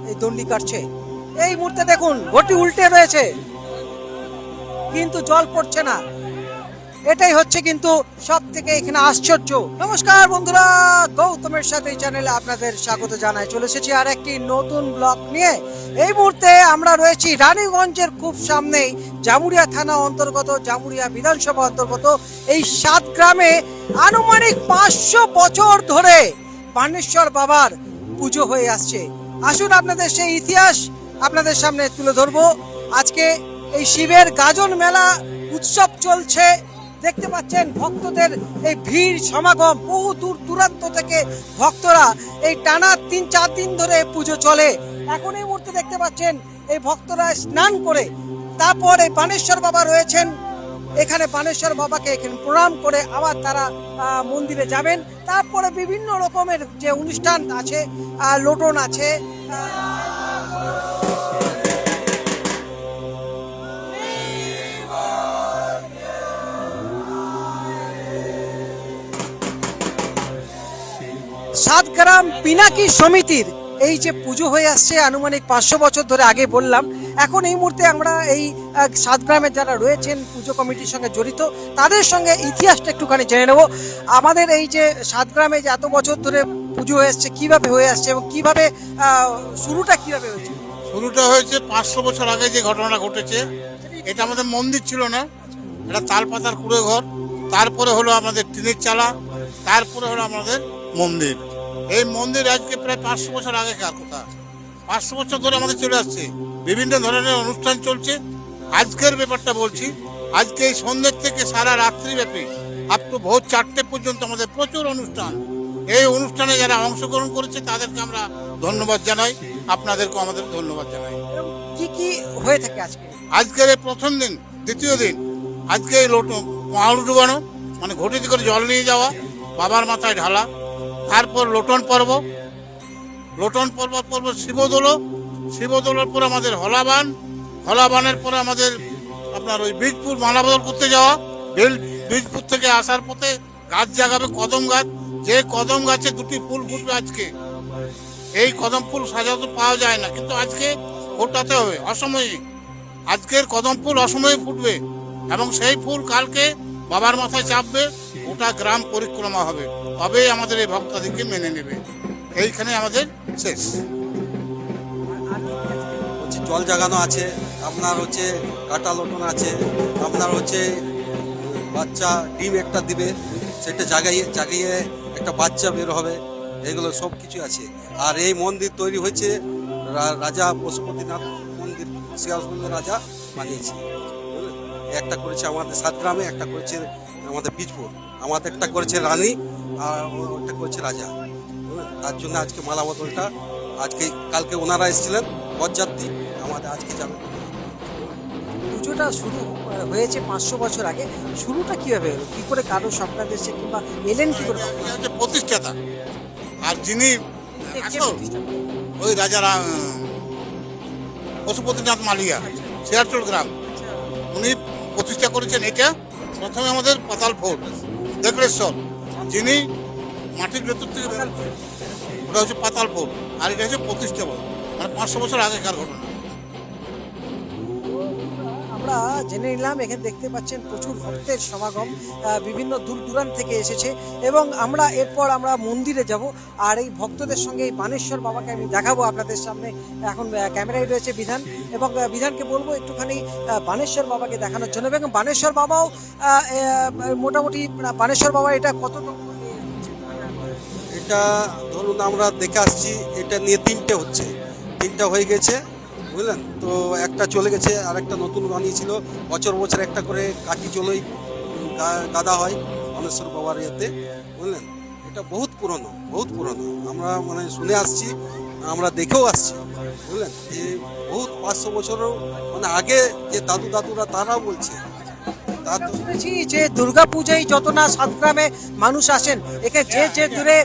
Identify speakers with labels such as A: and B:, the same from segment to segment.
A: এই দণ্ডি কাটছে। এই মুহূর্তে দেখুন ঘটি উল্টে রয়েছে, কিন্তু জল পড়ছে না। এটাই হচ্ছে কিন্তু সব থেকে এখানে আশ্চর্য। নমস্কার বন্ধুরা, গৌতমের সাথে এই চ্যানেলে আপনাদের স্বাগত জানাই। চলে এসেছি আর একটি নতুন ব্লগ নিয়ে। এই মুহূর্তে আমরা রয়েছি রানীগঞ্জের খুব সামনেই, জামুরিয়া থানা অন্তর্গত, জামুরিয়া বিধানসভা অন্তর্গত এই 7 গ্রামে আনুমানিক 500 বছর ধরে বানেশ্বর বাবার পুজো হয়ে আসছে। আসুন আপনাদের সেই ইতিহাস আপনাদের সামনে তুলে ধরবো। আজকে এই শিবের গাজন মেলা উৎসব চলছে, দেখতে পাচ্ছেন ভক্তদের এই ভিড় সমাগম, বহু দূর দূরান্ত থেকে ভক্তরা এই টানা 3-4 দিন ধরে পুজো চলে। এখন এই মুহূর্তে দেখতে পাচ্ছেন এই ভক্তরা স্নান করে তারপরে বানেশ্বর বাবা রয়েছেন এখানে, বানেশ্বর বাবাকে এখানে প্রণাম করে আবার তারা মন্দিরে যাবেন। তারপরে বিভিন্ন রকমের যে অনুষ্ঠান আছে, লোটন আছে, সাতগ্রাম পিনাকি সমিতির এই যে পুজো হয়ে আসছে আনুমানিক 500 বছর ধরে, আগে বললাম। এখন এই মুহূর্তে আমরা এই 7 গ্রামের যারা রয়েছেন পুজো কমিটির সঙ্গে জড়িত, তাদের সঙ্গে ইতিহাসটা একটুখানি জেনে নেব। আমাদের এই যে 7 গ্রামে যে এত বছর ধরে পুজো হয়ে আসছে, কিভাবে হয়ে আসছে এবং কিভাবে শুরুটা কিভাবে হয়েছে?
B: শুরুটা হয়েছে 500 বছর আগে যে ঘটনাটা ঘটেছে। এটা আমাদের মন্দির ছিল না, এটা তালপাতার কুড়ে ঘর, তারপরে হলো আমাদের টিনের চালা, তারপরে হলো আমাদের মন্দির। এই মন্দির আজকে প্রায় 500 বছর আগেকার কথা। 500 বছর ধরে আমাদের চলে আসছে, বিভিন্ন ধরনের অনুষ্ঠান চলছে। আজকের ব্যাপারটা বলছি, আজকে এই সন্ধ্যের থেকে সারা রাত্রি ব্যাপী আপ টু ভোর 4টে পর্যন্ত আমাদের প্রচুর অনুষ্ঠান। এই অনুষ্ঠানে যারা অংশগ্রহণ করেছে তাদেরকে আমরা ধন্যবাদ জানাই, আপনাদেরকেও আমাদের ধন্যবাদ জানাই।
A: কি কি হয়ে থাকে আজকে?
B: আজকের এই প্রথম দিন, দ্বিতীয় দিন, আজকে এই মাউল ডুবানো, মানে ঘটিতে করে জল নিয়ে যাওয়া, বাবার মাথায় ঢালা। তারপর লোটন পর্ব, লোটন পর্ব পর্ব শিবদোলো, শিবদোলোর পর আমাদের হলাবান, হলাবানের পরে আমাদের আপনার ওই বীজপুর মালাবদল করতে যাওয়া। বীজপুর থেকে আসার পথে গাছ জাগাবে কদম গাছ, যে কদম গাছে 2টি ফুল ফুটবে আজকে। এই কদম ফুল সাজাতে পাওয়া যায় না, কিন্তু আজকে ফোটাতে হবে অসময়ে। আজকের কদম ফুল অসময়ে ফুটবে এবং সেই ফুল কালকে বাবার মাথায় চাপবে, গোটা গ্রাম পরিক্রমা হবে, তবেই আমাদের এই ভক্তাদিকে মেনে নেবে। এইখানে আমাদের শেষ।
C: হচ্ছে জল জাগানো আছে, আপনার হচ্ছে কাটা লোটন আছে, আপনার হচ্ছে বাচ্চা ডিম একটা দিবে, সেটা জাগাইয়ে একটা বাচ্চা বের হবে, এগুলো সব কিছু আছে। আর এই মন্দির তৈরি হয়েছে রাজা পশুপতিনাথ মন্দির, সিয়ালসুন্দর রাজা বানিয়েছে। একটা করেছে আমাদের 7 গ্রামে, একটা করেছে আমাদের বীজপুর, আমাদের একটা করেছে রানী, আর ওটা করেছে রাজা। তার জন্য আজকে মালা বদলটা আজকে, কালকে ওনারা এসেছিলেন বরযাত্রী, আমাদের আজকে যাবে।
A: পুজোটা শুরু হয়েছে 500 বছর আগে। শুরুটা কিভাবে হলো, কি করে কারো স্বপ্ন এসে কিংবা এলেন কি করে?
B: এটা হচ্ছে প্রতিষ্ঠাতা, আর যিনি
A: কে
B: আসল
A: প্রতিষ্ঠা?
B: ওই রাজা পশুপতিনাথ মালিয়া, শেয়ারচোল গ্রাম, উনি প্রতিষ্ঠা করেছেন। এটা প্রথমে আমাদের পাতাল ফোর্ট দেবরেশ্বর, যিনি মাটির ভেতর থেকে বেরোচ্ছেন, ওটা হচ্ছে পাতাল ফোর্ট, আর এটা হচ্ছে প্রতিষ্ঠা, মানে 500 বছর আগেকার ঘটনা।
A: আমরা জেনে নিলাম, এখানে দেখতে পাচ্ছেন প্রচুর ভক্তের সমাগম, বিভিন্ন দূর দূরান্ত থেকে এসেছে। এবং আমরা এরপর আমরা মন্দিরে যাব, আর এই ভক্তদের সঙ্গে এই বানেশ্বর বাবাকে আমি দেখাবো আপনাদের সামনে। এখন ক্যামেরায় রয়েছে বিধান, এবং বিধানকে বলবো একটুখানি বানেশ্বর বাবাকে দেখানোর জন্য। এবং বানেশ্বর বাবাও মোটামুটি, বানেশ্বর বাবা এটা কত,
C: এটা ধরুন আমরা দেখে আসছি, এটা নিয়ে 3টে হচ্ছে, 3টা হয়ে গেছে বুঝলেন তো। একটা চলে গেছে, আর একটা নতুন বানিয়েছিল। বছর বছর একটা করে কাঠি চলোই গাদা হয় বানেশ্বর বাবার ইয়েতে, বুঝলেন। এটা বহুত পুরনো, বহুত পুরনো, আমরা মানে শুনে আসছি, আমরা দেখেও আসছি, বুঝলেন। এই বহুত 500 বছরও মানে আগে যে দাদুরা তারাও বলছে।
A: শুনেছি যে দুর্গা পূজায় যত না 7 গ্রামে মানুষ আসেন, এখানে যে যে দূরে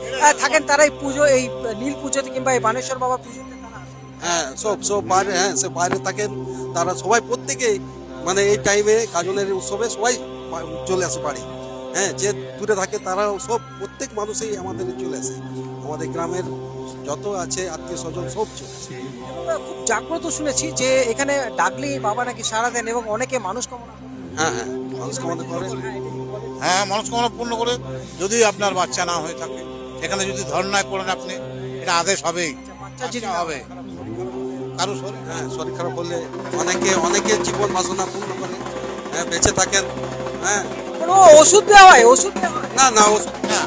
A: থাকেন তারাই পুজো, এই নীল পুজোতে কিংবা এই বানেশ্বর বাবা পুজোতে তারা আসেন।
C: হ্যাঁ, সব বাইরে, হ্যাঁ সে বাইরে থাকেন তারা, সবাই প্রত্যেকেই মানে এই টাইমে গাজনের উৎসবে সবাই চলে আসে বাড়ি। হ্যাঁ, যে দূরে থাকে তারাও সব, প্রত্যেক মানুষই আমাদের চলে আসে, আমাদের গ্রামের যত আছে আত্মীয় স্বজন সব চলছে।
A: খুব জাগ্রত শুনেছি যে এখানে ডাকলে বাবা নাকি সাড়া দেন এবং অনেকে মানুষ কামনা করেন।
C: হ্যাঁ হ্যাঁ, মানুষ কামনা করে।
B: হ্যাঁ, মনস্কামনা পূর্ণ করে। যদি আপনার বাচ্চা না হয়ে থাকে, এখানে যদি ধর্নায় পড়েন আপনি, এটা আদেশ হবেই,
A: বাচ্চা যদি
B: বাচ্চা হবে। কারো শরীর
C: হ্যাঁ, শরীর খারাপ হলে অনেকে জীবন বাসনা পূর্ণ করে, হ্যাঁ, বেঁচে থাকেন। হ্যাঁ,
A: কোনো ওষুধ দেওয়া হয়? ওষুধ দেওয়া হয়?
C: না না,
B: না,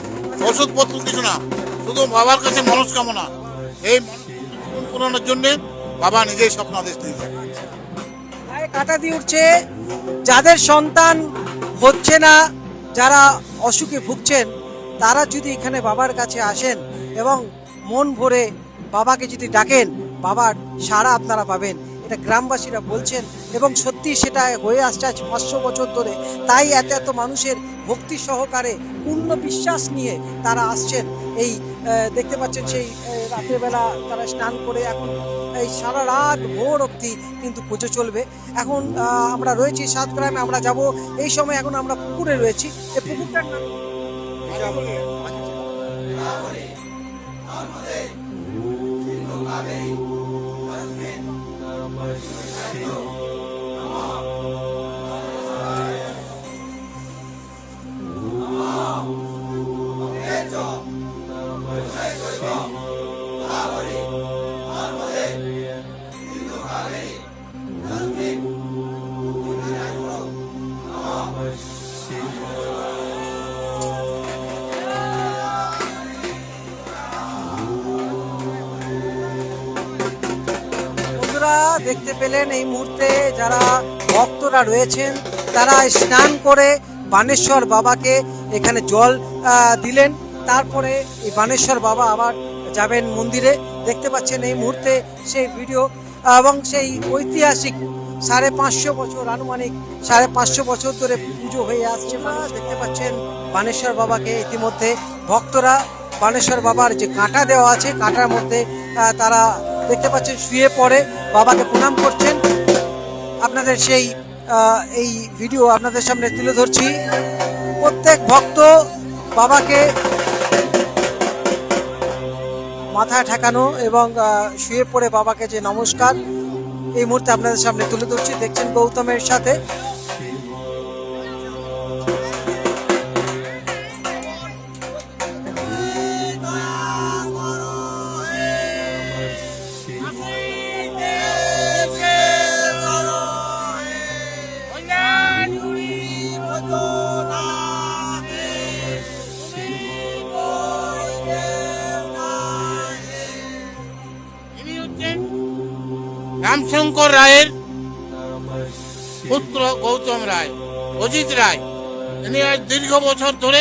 B: ওষুধপত্র কিছু না, শুধু বাবার কাছে মনস্কামনা। এই মনস্কামনা পূরণের জন্য বাবা নিজেই স্বপ্ন আদেশ দিয়েছে।
A: গায়ে কাটা দিয়ে উঠছে, যাদের সন্তান হচ্ছে না, যারা অসুখে ভুগছেন, তারা যদি এখানে বাবার কাছে আসেন এবং মন ভরে বাবাকে যদি ডাকেন, বাবার সাড়া আপনারা পাবেন, এটা গ্রামবাসীরা বলছেন এবং সত্যি সেটা হয়ে আসছে আজ 500 বছর ধরে। তাই এত মানুষের ভক্তি সহকারে পূর্ণ বিশ্বাস নিয়ে তারা আসছেন। এই দেখতে পাচ্ছেন সেই রাতের বেলা তারা স্নান করে এখন এই সারা রাত ভোর অবধি কিন্তু পুজো চলবে। এখন আমরা রয়েছি সাতগ্রামে, আমরা যাব এই সময়। এখন আমরা পুকুরে রয়েছি। এই পুকুরটার নাম বন্ধুরা দেখতে পেলেন এই মুহূর্তে যারা ভক্তরা রয়েছেন তারা স্নান করে বানেশ্বর বাবাকে এখানে জল দিলেন। তারপরে এই বানেশ্বর বাবা আবার যাবেন মন্দিরে। দেখতে পাচ্ছেন এই মুহূর্তে সেই ভিডিও এবং সেই ঐতিহাসিক 550 বছর, আনুমানিক 550 বছর ধরে পুজো হয়ে আসছে। দেখতে পাচ্ছেন বানেশ্বর বাবাকে ইতিমধ্যে ভক্তরা বানেশ্বর বাবার যে কাঁটা দেওয়া আছে, কাঁটার মধ্যে তারা দেখতে পাচ্ছেন শুয়ে পড়ে বাবাকে প্রণাম করছেন। আপনাদের সেই এই ভিডিও আপনাদের সামনে তুলে ধরছি। প্রত্যেক ভক্ত বাবাকে মাথায় ঠেকানো এবং শুয়ে পড়ে বাবাকে যে নমস্কার, এই মুহূর্তে আপনাদের সামনে তুলে ধরছি। দেখছেন গৌতমের সাথে।
B: রামশঙ্কর রায়ের পুত্র গৌতম রায়, অজিত রায়। ইনি আজ দীর্ঘ বছর ধরে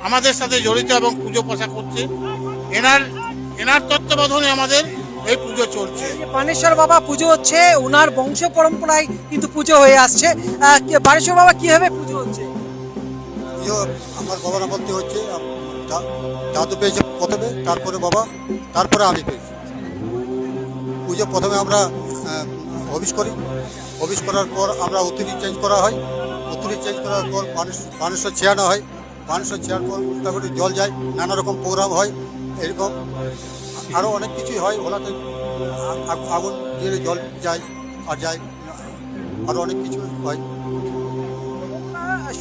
B: আমাদের সাথে জড়িত এবং পুজো পাশা করছে। এনার তত্ত্বাবধানে আমাদের এই পুজো চলছে।
A: বানেশ্বর বাবা পুজো হচ্ছে, ওনার বংশ পরম্পরায় কিন্তু পুজো হয়ে আসছে। বানেশ্বর বাবা কিভাবে পুজো হচ্ছে?
D: আমার বাবার আমলতে হচ্ছে, দাদু পেয়েছে প্রথমে, তারপরে বাবা, তারপরে আমি পেয়েছি। পুজো প্রথমে আমরা হবিষ করি, হবিষ করার পর আমরা উত্তরি চেঞ্জ করা হয়, উত্তরি চেঞ্জ করার পর মানুষের ছেয়ানো হয়, মানুষের ছেয়ার পর উল্টাঘুটি জল যায়, নানা রকম প্রোগ্রাম হয়, এরকম আরও অনেক কিছুই হয়। ওনাতে আগুন দিয়ে জল যায় আর যায়, আরও অনেক কিছু হয়।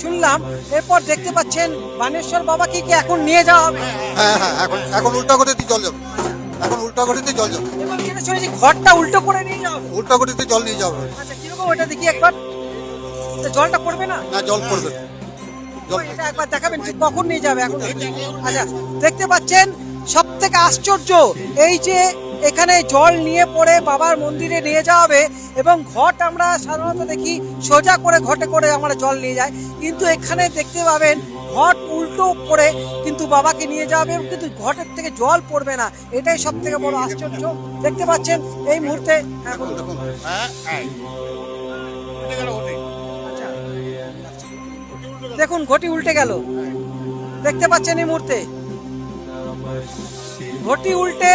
A: শুনলাম এরপর দেখতে পাচ্ছেন বানেশ্বর বাবাকে কি এখন নিয়ে যাওয়া হবে?
D: হ্যাঁ হ্যাঁ, এখন উল্টা গতিতে জল যাবে, এখন উল্টা গতিতে জল যাবে,
A: এবং যেটা শুনেছি ঘরটা উল্টো করে নিয়ে যাওয়া হবে।
D: উল্টা গতিতে জল নিয়ে যাবে।
A: আচ্ছা, কিরকম ওটা দেখি একবার। তো জলটা পড়বে না?
D: না, জল পড়বে না। জল
A: এটা একবার দেখাবেন যে কখন নিয়ে যাবে এখন? আচ্ছা, দেখতে পাচ্ছেন সব থেকে আশ্চর্য এই যে এখানে জল নিয়ে পড়ে বাবার মন্দিরে নিয়ে যাওয়া হবে এবং ঘট আমরা সাধারণত দেখি সোজা করে ঘটে করে আমরা জল নিয়ে যাই, কিন্তু এখানে দেখতে পাবেন ঘট উল্টো করে কিন্তু বাবাকে নিয়ে যাবে কিন্তু ঘটের থেকে জল পড়বে না। এটাই সব থেকে বড় আশ্চর্য। দেখতে পাচ্ছেন এই মুহূর্তে। এখন দেখুন ঘটি উল্টে গেল। দেখতে পাচ্ছেন এই মুহূর্তে ঘটি উল্টে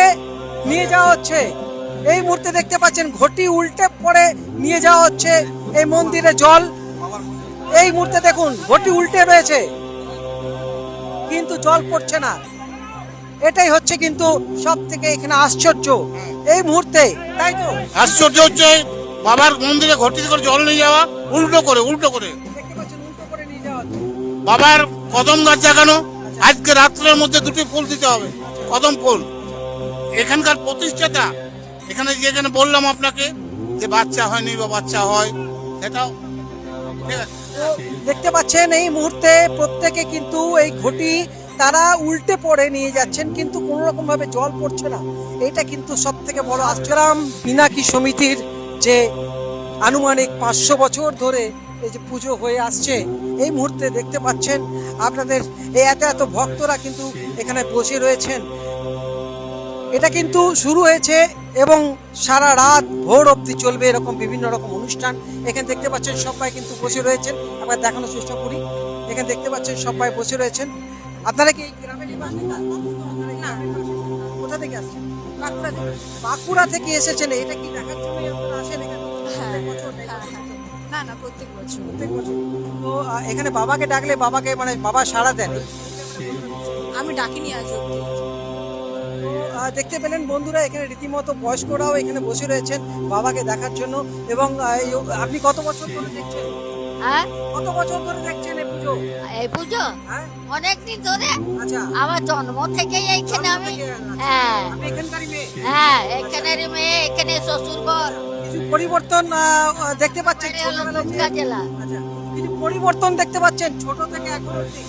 A: নিয়ে যাওয়া হচ্ছে। এই মুহূর্তে দেখতে পাচ্ছেন ঘটি উল্টে পড়ে নিয়ে যাওয়া হচ্ছে এই মন্দিরে জল। এই মুহূর্তে দেখুন ঘটি উল্টে রয়েছে কিন্তু জল পড়ছে না। এটাই হচ্ছে কিন্তু সব থেকে এখানে আশ্চর্য এই মুহূর্তে, তাই তো?
B: আশ্চর্য হচ্ছে বাবার মন্দিরে ঘটি করে জল নিয়ে যাওয়া উল্টো করে
A: দেখতে পাচ্ছেন উল্টো করে নিয়ে যাওয়া হচ্ছে।
B: বাবার কদম গাছ জাগানো, আজকে রাত্রের মধ্যে দুটি ফুল দিতে হবে, কদম ফুল। এখানকার প্রতিষ্ঠাতা, এখানে যেখানে বললাম আপনাকে যে বাচ্চা হয়নি বা বাচ্চা হয়, সেটাও ঠিক আছে।
A: তো দেখতে পাচ্ছেন এই মুহূর্তে প্রত্যেকে কিন্তু এই ঘটি তারা উল্টে পড়ে নিয়ে যাচ্ছেন, কিন্তু কোনো রকম ভাবে জল পড়ছে না। এটা কিন্তু সব থেকে বড় আশ্চর্য। পিনাকি সমিতির যে আনুমানিক 500 বছর ধরে এই যে পুজো হয়ে আসছে, এই মুহূর্তে দেখতে পাচ্ছেন আপনাদের এই এত ভক্তরা কিন্তু এখানে বসে রয়েছেন। এটা কিন্তু শুরু হয়েছে এবং সারা রাত ভোর অবধি চলবে এরকম বিভিন্ন রকম অনুষ্ঠান। এখানে দেখতে পাচ্ছেন সবাই কিন্তু বসে রয়েছেন, আবার দেখানোর চেষ্টা করি। এখানে দেখতে পাচ্ছেন সবাই বসে রয়েছেন। আপনারা কি এই গ্রামের নিবাসী? কোথা থেকে আসছেন? বাঁকুড়া থেকে। বাঁকুড়া থেকে এসেছেন, এটা কি দেখার জন্যই আপনারা আসেন এখানে?
E: হ্যাঁ,
A: প্রত্যেক বছর নাকি
E: হ্যাঁ,
A: প্রত্যেক বছর?
E: না না প্রত্যেক বছর।
A: প্রত্যেক বছর। তো এখানে বাবাকে ডাকলে বাবাকে মানে বাবা সাড়া দেন?
E: আমি ডাকিনি আজ অব্দি।
A: তো দেখতে পেলেন বন্ধুরা, এখানে রীতিমতো বয়স্করাও এখানে বসে রয়েছেন বাবাকে দেখার জন্য। এবং আপনি কত বছর ধরে দেখছেন?
F: হ্যাঁ
A: কত বছর ধরে দেখছেন এই পুজো?
F: এই পুজো
A: হ্যাঁ,
F: অনেকদিন ধরে
A: আচ্ছা।
F: আমার জন্ম থেকেই এইখানে
A: জন্ম
F: আমি
A: থেকে আছেন।
F: হ্যাঁ
A: আপনি এখানকারই মেয়ে?
F: হ্যাঁ এখানেরই মেয়ে, এখানে শ্বশুর ঘর,
A: কিছু পরিবর্তন দেখতে পাচ্ছেন
F: বাইরে হলো
A: ছোটবেলা
F: দুমকা
A: থেকে?
F: জেলা।
A: আচ্ছা, কিছু পরিবর্তন দেখতে পাচ্ছেন ছোট থেকে এখন অবধি?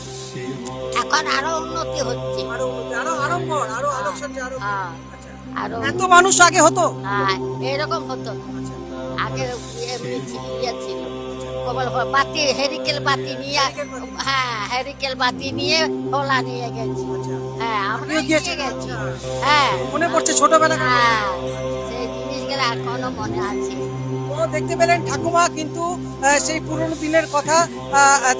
F: এখন আরো উন্নতি হচ্ছে।
A: আরো আরো আড়ম্বর, আরো আলোকসজ্জা, আরো
F: হ্যাঁ
A: আচ্ছা।
F: আরো
A: এত মানুষ আগে হতো?
F: হ্যাঁ এরকম হতো না।
A: আচ্ছা,
F: আগে এমনি ইয়ে ছিল, কেবল বাতি হেরিকেল বাতি নিয়ে,
A: হেরিকেল বাতি।
F: হ্যাঁ হেরিকেল বাতি নিয়ে হোলা নিয়ে গেছি।
A: আচ্ছা।
F: হ্যাঁ আমরা
A: আপনিও
F: নিয়ে
A: গিয়েছেন?
F: গেছি।
A: আচ্ছা।
F: হ্যাঁ
A: মনে পড়ছে ছোটবেলা?
F: হ্যাঁ সেই জিনিসগুলো এখনো মনে আছে।
A: তো দেখতে পেলেন ঠাকুমা কিন্তু সেই পুরনো দিনের কথা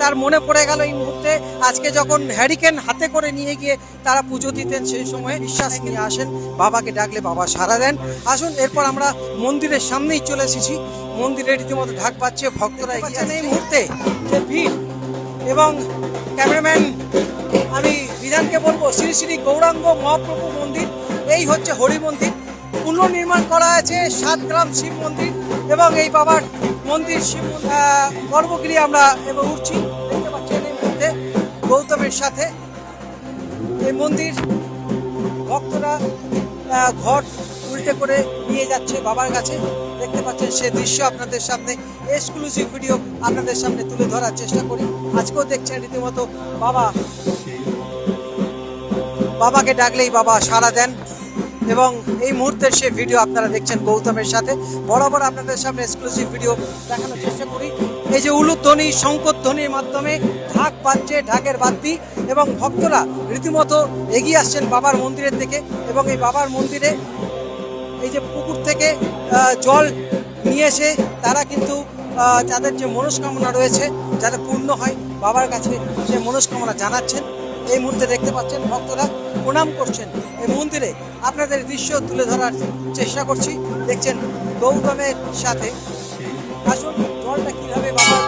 A: তার মনে পড়ে গেল এই মুহূর্তে। আজকে যখন হ্যারিকেন হাতে করে নিয়ে গিয়ে তারা পুজো দিতেন, সেই সময় বিশ্বাস নিয়ে আসেন, বাবাকে ডাকলে বাবা সাড়া দেন। আসুন, এরপর আমরা মন্দিরের সামনেই চলে এসেছি। মন্দিরে রীতিমতো ঢাক পাচ্ছে, ভক্তরা এগিয়ে আসছেন এই মুহূর্তে যে ভিড়। এবং ক্যামেরাম্যান আমি বিধানকে বলবো, শ্রী শ্রী গৌরাঙ্গ মহাপ্রভু মন্দির, এই হচ্ছে হরি মন্দির। পুনর্নির্মাণ করা আছে 7 গ্রাম শিব মন্দির এবং এই বাবার মন্দির শিব গর্ভগৃহে আমরা এবার উঠছি। দেখতে পাচ্ছেন এই মুহূর্তে গৌতমের সাথে এই মন্দির ভক্তরা ঘট উল্টে করে নিয়ে যাচ্ছে বাবার কাছে। দেখতে পাচ্ছেন সে দৃশ্য আপনাদের সামনে এক্সক্লুসিভ ভিডিও আপনাদের সামনে তুলে ধরার চেষ্টা করি। আজকেও দেখছেন রীতিমতো বাবাকে ডাকলেই বাবা সাড়া দেন এবং এই মুহূর্তের সে ভিডিও আপনারা দেখছেন গৌতমের সাথে। বরাবর আপনাদের সামনে এক্সক্লুসিভ ভিডিও দেখানোর চেষ্টা করি। এই যে উলুধ্বনি, শঙ্করধ্বনির মাধ্যমে ঢাক বাজছে, ঢাকের বাদ্যি, এবং ভক্তরা রীতিমতো এগিয়ে আসছেন বাবার মন্দিরের দিকে। এবং এই বাবার মন্দিরে এই যে পুকুর থেকে জল নিয়ে এসে তারা কিন্তু তাদের যে মনস্কামনা রয়েছে যাতে পূর্ণ হয়, বাবার কাছে সে মনস্কামনা জানাচ্ছেন। এই মুহূর্তে দেখতে পাচ্ছেন ভক্তরা প্রণাম করছেন এই মন্দিরে। আপনাদের দৃশ্য তুলে ধরার চেষ্টা করছি। দেখছেন গৌতমের সাথে। আসুন, জলটা কিভাবে বাবার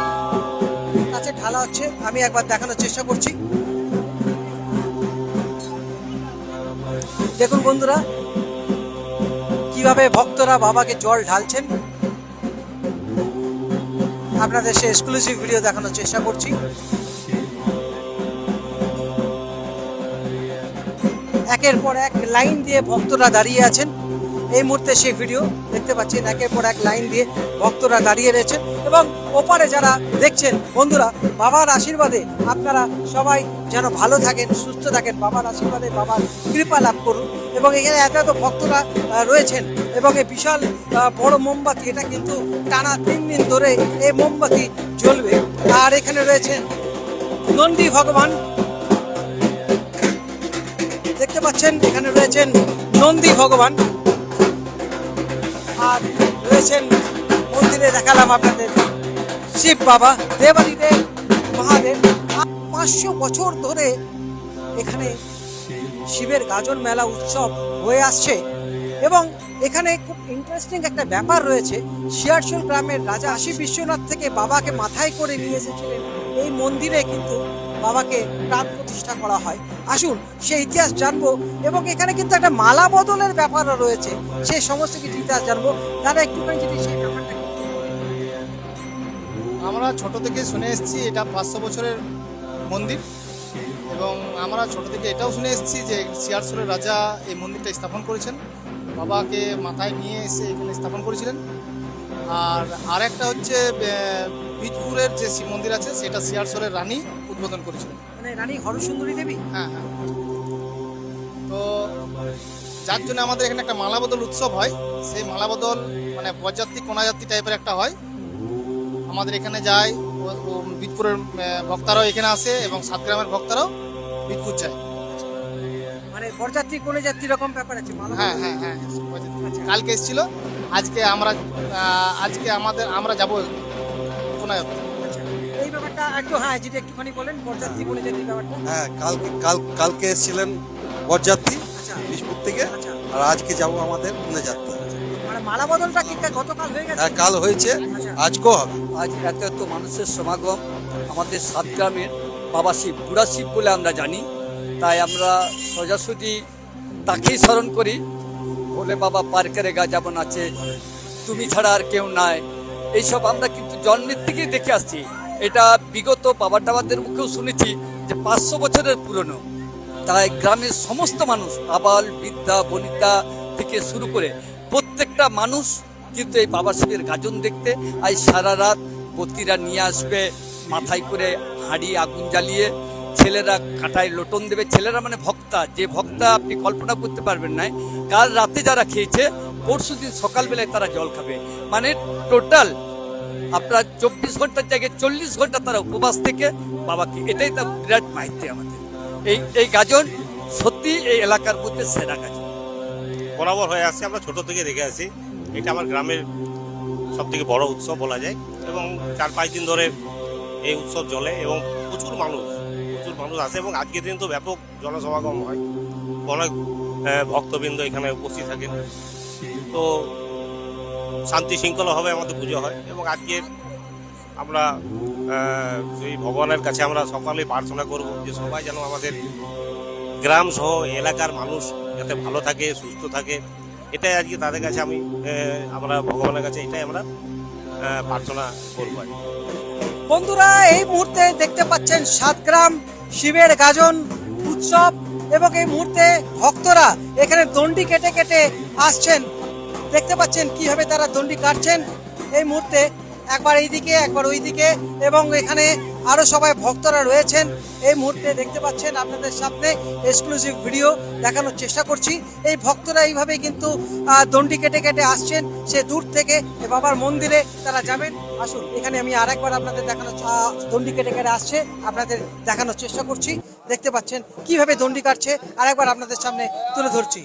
A: কাছে ঢালা হচ্ছে আমি একবার দেখানোর চেষ্টা করছি। দেখুন বন্ধুরা, কিভাবে ভক্তরা বাবাকে জল ঢালছেন, আপনাদের সে এক্সক্লুসিভ ভিডিও দেখানোর চেষ্টা করছি। একের পর এক লাইন দিয়ে ভক্তরা দাঁড়িয়ে আছেন। এই মুহূর্তে সেই ভিডিও দেখতে পাচ্ছেন, একের পর এক লাইন দিয়ে ভক্তরা দাঁড়িয়ে রয়েছেন। এবং ওপারে যারা দেখছেন বন্ধুরা, বাবার আশীর্বাদে আপনারা সবাই যেন ভালো থাকেন, সুস্থ থাকেন, বাবার আশীর্বাদে বাবার কৃপা লাভ করুন। এবং এখানে এত ভক্তরা রয়েছেন এবং এই বিশাল বড় মোমবাতি, এটা কিন্তু টানা 3 দিন ধরে এই মোমবাতি জ্বলবে। আর এখানে রয়েছেন নন্দী ভগবান, দেখতে পাচ্ছেন এখানে রয়েছেন নন্দী ভগবান। আর রয়েছেন মন্দিরে দেখালাম আপনাদের শিব বাবা, দেবাদিদেব মহাদেব। 500 বছর ধরে এখানে শিবের গাজন মেলা উৎসব হয়ে আসছে। এবং এখানে খুব ইন্টারেস্টিং একটা ব্যাপার রয়েছে। শিয়ারশোল গ্রামের রাজা কাশী বিশ্বনাথ থেকে বাবাকে মাথায় করে নিয়ে এসেছিলেন এই মন্দিরে, কিন্তু বাবাকে প্রাণ প্রতিষ্ঠা করা হয়। আসুন সেই ইতিহাস জানবো, এবং এখানে কিন্তু একটা মালা বদলের ব্যাপারও রয়েছে, সেই সমস্ত কিছু ইতিহাস জানবো। দাদা একটুখানি যদি সেই ব্যাপারটা একটু বলেন।
G: আমরা ছোট থেকে শুনে এসেছি এটা 500 বছরের মন্দির, এবং আমরা ছোট থেকে এটাও শুনে এসেছি যে সিয়ারসোলের রাজা এই মন্দিরটা স্থাপন করেছেন, বাবাকে মাথায় নিয়ে এসে এখানে স্থাপন করেছিলেন। আর আরেকটা হচ্ছে বীজপুরের যে শিব মন্দির আছে সেটা সিয়ারসোলের রানী উদ্বোধন করেছিলেন।
A: মানে রানী হরসুন্দরী দেবী।
G: হ্যাঁ হ্যাঁ। তো যার জন্য আমাদের এখানে একটা মালা বদল উৎসব হয়। সেই মালা বদল মানে বরযাত্রী কোনাযাত্রী টাইপের একটা হয়, আমাদের এখানে যায়। ও বীজপুরের ভক্তারাও এখানে আসে এবং সাতগ্রামের ভক্তারাও বীজপুর যায়।
A: মানে বরযাত্রী কোনে যাত্রী রকম ব্যাপার আছে মালা
G: হ্যাঁ
A: বদল।
G: হ্যাঁ হ্যাঁ, কালকে এসেছিল, আজকে আমরা যাবো কোনাযাত্রী।
A: আচ্ছা, এই ব্যাপারটা একটু হ্যাঁ যেটা একটুখানি বলেন, বরযাত্রী কোনে যাত্রী ব্যাপারটা।
C: হ্যাঁ, কালকে এসেছিলেন বরযাত্রী
A: আচ্ছা
C: বিষ্ণুপুর থেকে,
A: আচ্ছা,
C: আর আজকে যাব আমাদের পুণ্যযাত্রী।
A: মানে মালা বদলটা কি গতকাল হয়ে গেছে?
C: হ্যাঁ, কাল হয়েছে,
A: আচ্ছা।
C: আজকেও হবে।
H: আজ এত এত মানুষের সমাগম আমাদের সাতগ্রামের বাবা শিব, বুড়া শিব বলে আমরা জানি, তাই আমরা সোজাসুজি তাকেই স্মরণ করি। বলে বাবা পার করেগা যেমন আছে, তুমি ছাড়া আর কেউ নাই, এইসব আমরা কিন্তু জন্মের থেকেই দেখে আসছি। এটা বিগত বাবা টাবাদের মুখেও শুনেছি যে 500 বছরের পুরনো। তাই গ্রামের সমস্ত মানুষ, আবাল বৃদ্ধা বনিতা থেকে শুরু করে প্রত্যেকটা মানুষ কিন্তু এই বাবা শিবের গাজন দেখতে আজ সারা রাত বতিরা নিয়ে আসবে, মাথায় করে হাঁড়ি আগুন জ্বালিয়ে, ছেলেরা কাঁটায় লোটন দেবে। ছেলেরা মানে ভক্তা, যে ভক্তা আপনি কল্পনা করতে পারবেন না। কাল রাতে যারা খেয়েছে পরশু দিন সকালবেলায় তারা জল খাবে, মানে টোটাল আপনার 24 ঘন্টার জায়গায় 40 ঘন্টা তারা উপবাস থেকে বাবাকে, এটাই তার বিরাট মাহিত্য আমাদের। এই গাজন সত্যি এই এলাকার মধ্যে সেরা গাজন।
I: বরাবর হয়ে আসছে, আমরা ছোট থেকে দেখে আসি। এটা আমার গ্রামের সব থেকে বড় উৎসব বলা যায়, এবং 4-5 দিন ধরে এই উৎসব চলে এবং প্রচুর মানুষ আসে, এবং আজকের দিন তো ব্যাপক জনসমাগম হয়, অনেক ভক্তবৃন্দ এখানে উপস্থিত থাকেন। তো শান্তি শৃঙ্খলাভাবে আমাদের পুজো হয়, এবং আজকে আমরা সেই ভগবানের কাছে আমরা সকালে প্রার্থনা করব যে সবাই যেন আমাদের গ্রাম সহ এলাকার মানুষ যাতে ভালো থাকে, সুস্থ থাকে। এটাই আজকে তাদের কাছে আমরা ভগবানের কাছে এটাই আমরা প্রার্থনা করবো।
A: বন্ধুরা এই মুহূর্তে দেখতে পাচ্ছেন সাতগ্রাম শিবের গাজন উৎসব, এবং এই মুহূর্তে ভক্তরা এখানে দণ্ডি কেটে কেটে আসছেন। দেখতে পাচ্ছেন কিভাবে তারা দণ্ডি কাটছেন এই মুহূর্তে, একবার এইদিকে একবার ওইদিকে, এবং এখানে আরো সবাই ভক্তরা রয়েছেন। এই মুহূর্তে দেখতে পাচ্ছেন আপনাদের সামনে এক্সক্লুসিভ ভিডিও দেখানোর চেষ্টা করছি। এই ভক্তরা এইভাবে কিন্তু দণ্ডি কেটে কেটে আসছেন, সে দূর থেকে বাবার মন্দিরে তারা যাবেন। আসুন এখানে আমি আরেকবার আপনাদের দেখানোর দণ্ডি কেটে কেটে আসছে, আপনাদের দেখানোর চেষ্টা করছি। দেখতে পাচ্ছেন কিভাবে দণ্ডি কাটছে, আরেকবার আপনাদের সামনে তুলে ধরছি।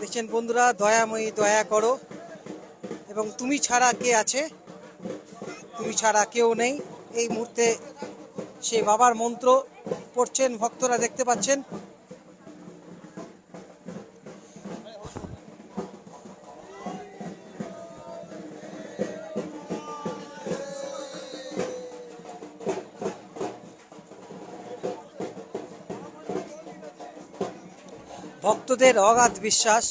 A: দেখছেন বন্ধুরা, দয়াময়ী দয়া করো, এবং তুমি ছাড়া কে আছে, তুমি ছাড়া কেউ নেই। এই মুহূর্তে সে বাবার মন্ত্র পড়ছেন ভক্তরা, দেখতে পাচ্ছেন। ভক্তদের অগাধ বিশ্বাস।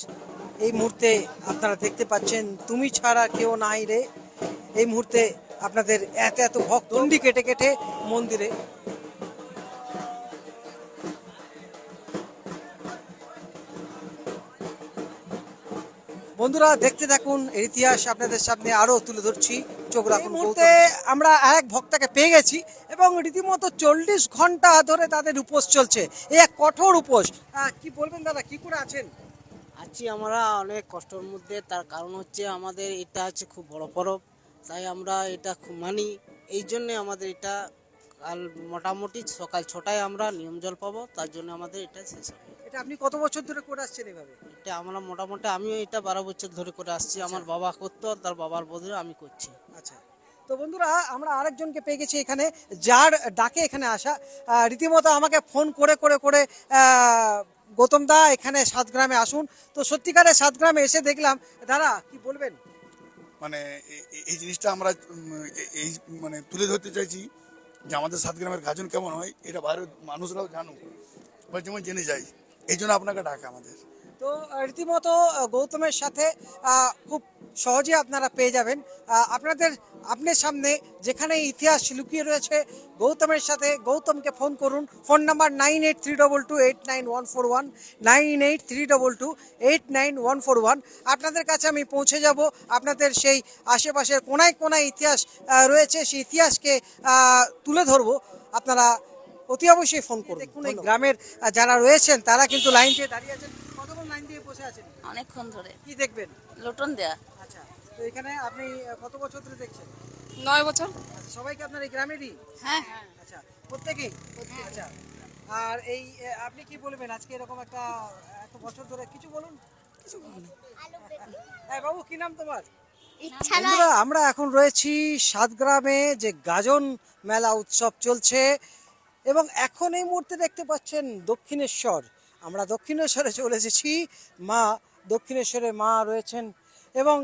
A: এই মুহূর্তে আপনারা দেখতে পাচ্ছেন তুমি ছাড়া কেউ নাই রে। এই মুহূর্তে আপনাদের এত এত ভক্ত দণ্ডি কেটে কেটে মন্দিরে। বন্ধুরা দেখতে থাকুন, এর ইতিহাস আপনাদের সামনে আরো তুলে ধরছি, চোখ রাখুন। মুহূর্তে আমরা এক ভক্তকে পেয়ে গেছি, এবং রীতিমতো 40 ঘন্টা ধরে তাদের উপোস চলছে, এই এক কঠোর উপোস। কি বলবেন দাদা, কি করে আছেন?
J: আছি আমরা অনেক কষ্টের মধ্যে, তার কারণ হচ্ছে আমাদের এটা হচ্ছে খুব বড় পরব, তাই আমরা এটা খুব মানি। এই জন্যে আমাদের এটা কাল মোটামুটি সকাল 6টায় আমরা নিয়ম জল পাবো, তার জন্য আমাদের এটা শেষ হবে।
A: এটা আপনি কত বছর ধরে করে আসছেন এভাবে?
J: এটা আমরা মোটামুটি আমিও এটা 12 বছর ধরে করে আসছি। আমার বাবা করতো, তার বাবার বদলে আমি করছি।
A: আচ্ছা, তো বন্ধুরা আমরা আরেকজনকে পেয়ে গেছি এখানে, যার ডাকে এখানে আসা। রীতিমতো আমাকে ফোন করে করে করে গৌতম দা এখানে সাতগ্রামে আসুন। তো সত্যিকারে সাতগ্রামে এসে দেখলাম, দাদা কি বলবেন?
K: মানে এই জিনিসটা আমরা এই মানে তুলে ধরতে চাইছি যে আমাদের সাতগ্রামের গাজন কেমন হয়, এটা বাইরের মানুষরাও জানুক বা যেমন জেনে যায়, এই জন্য আপনাকে ডাকা আমাদের।
A: তো রীতিমতো গৌতমের সাথে খুব সহজে আপনারা পেয়ে যাবেন। আপনার সামনে যেখানে ইতিহাস লুকিয়ে রয়েছে গৌতমের সাথে, গৌতমকে ফোন করুন। Phone number 9832289141, 9832289141। আপনাদের কাছে আমি পৌঁছে যাব। আপনাদের সেই আশেপাশের কোনায় কোনায় ইতিহাস রয়েছে, সেই ইতিহাসকে তুলে ধরবো। আপনারা অতি অবশ্যই ফোন করুন। দেখুন এই গ্রামের যারা রয়েছেন তারা কিন্তু লাইন দিয়ে দাঁড়িয়ে আছেন। কতক্ষণ লাইন দিয়ে বসে আছেন?
E: অনেকক্ষণ ধরে
A: কি দেখবেন?
E: লোটন দেয়া।
A: আচ্ছা, তো এখানে আপনি কত বছর ধরে দেখছেন?
E: 9 বছর।
A: আচ্ছা, সবাইকে আপনার এই গ্রামেরই?
E: হ্যাঁ।
A: আচ্ছা, প্রত্যেকেই? আচ্ছা, আর এই আপনি কি বলবেন আজকে এরকম একটা এত বছর ধরে? কিছু বলুন। হ্যাঁ বাবু, কি নাম তোমার? বন্ধুরা, আমরা এখন রয়েছি সাতগ্রামে, যে গাজন মেলা উৎসব চলছে এবং এখন এই মুহূর্তে দেখতে পাচ্ছেন দক্ষিণেশ্বর। আমরা দক্ষিণেশ্বরে চলে এসেছি। দক্ষিণেশ্বরে মা রয়েছেন এবং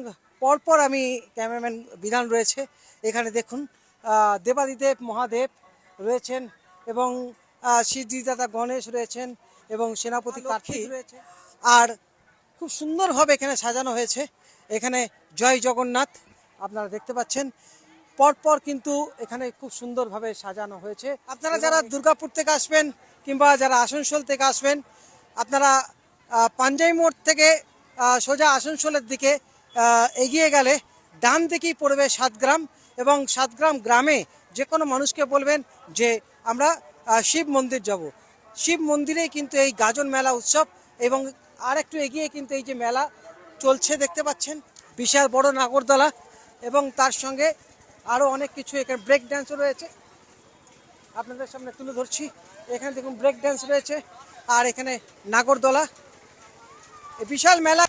A: পরপর আমি ক্যামেরাম্যান বিধান রয়েছে এখানে। দেখুন দেবাদিদেব মহাদেব রয়েছেন এবং সিদ্ধিদাতা গণেশ রয়েছেন এবং সেনাপতি কার্তিক রয়েছে। আর খুব সুন্দরভাবে এখানে সাজানো হয়েছে। এখানে জয় জগন্নাথ আপনারা দেখতে পাচ্ছেন। পরপর কিন্তু এখানে খুব সুন্দরভাবে সাজানো হয়েছে। আপনারা যারা দুর্গাপুর থেকে আসবেন কিংবা যারা আসানসোল থেকে আসবেন, আপনারা পাঞ্জাবি মোড় থেকে সোজা আসানসোলের দিকে এগিয়ে গেলে ডান দিকেই পড়বে সাতগ্রাম, এবং সাতগ্রাম গ্রামে যে কোনো মানুষকে বলবেন যে আমরা শিব মন্দির যাব। শিব মন্দিরেই কিন্তু এই গাজন মেলা উৎসব, এবং আর একটু এগিয়ে কিন্তু এই যে মেলা চলছে দেখতে পাচ্ছেন। বিশাল বড় নাগরদোলা এবং তার সঙ্গে আরও অনেক কিছু। এখানে ব্রেক ড্যান্সও রয়েছে, আপনাদের সামনে তুলে ধরছি। এখানে দেখুন ব্রেক ড্যান্স রয়েছে আর এখানে নাগরদোলা। এই বিশাল মেলা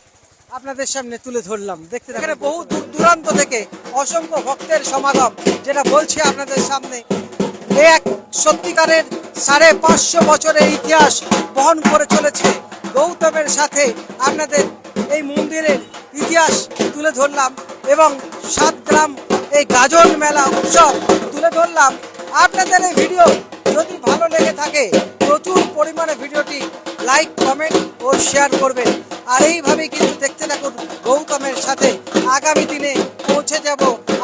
A: আপনাদের সামনে তুলে ধরলাম। দেখতে এখানে বহু দূর দূরান্ত থেকে অসংখ্য ভক্তের সমাগম, যেটা বলছি আপনাদের সামনে। এক সত্যিকারের 550 বছরের ইতিহাস বহন করে চলেছে। গৌতমের সাথে আপনাদের এই মন্দিরের ইতিহাস তুলে ধরলাম এবং সাতগ্রাম এই গাজন মেলা উৎসব তুলে ধরলাম। আপনাদের এই ভিডিও যদি ভালো লেগে থাকে প্রচুর পরিমাণে ভিডিওটি লাইক, কমেন্ট ও শেয়ার করবেন। আর এইভাবেই কিন্তু দেখতে থাকুন গৌতমের সাথে। আগামী দিনে পৌঁছে যাব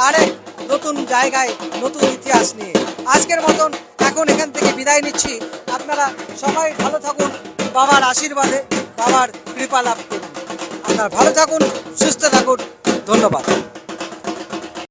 A: আরেক নতুন জায়গায়, নতুন ইতিহাস নিয়ে। আজকের মতন এখন এখান থেকে বিদায় নিচ্ছি। আপনারা সবাই ভালো থাকুন, বাবার আশীর্বাদে, বাবার কৃপা লাভ করুন। আপনারা ভালো থাকুন, সুস্থ থাকুন। ধন্যবাদ।